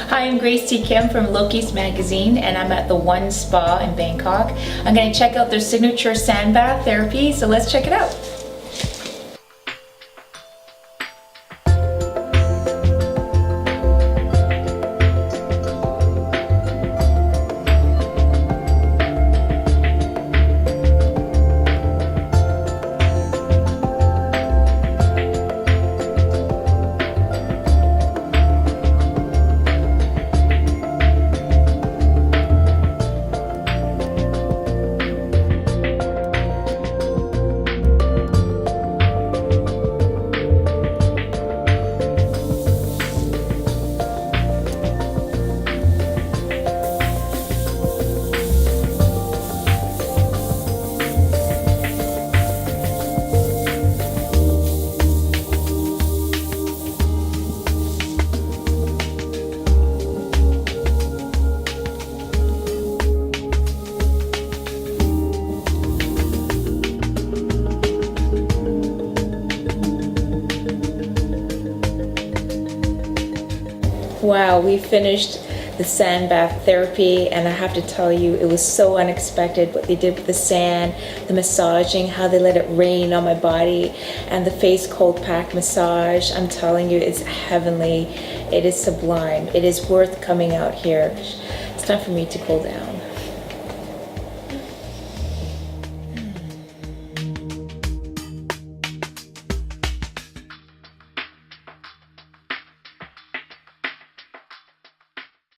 Hi, I'm Grace T. Kim from Lookeast Magazine, and I'm at the One Spa in Bangkok. I'm going to check out their signature sand bath therapy, so let's check it out. Wow, we finished the sand bath therapy, and I have to tell you, it was so unexpected what they did with the sand, the massaging, how they let it rain on my body, and the face cold pack massage. I'm telling you, it's heavenly. It is sublime. It is worth coming out here. It's time for me to cool down.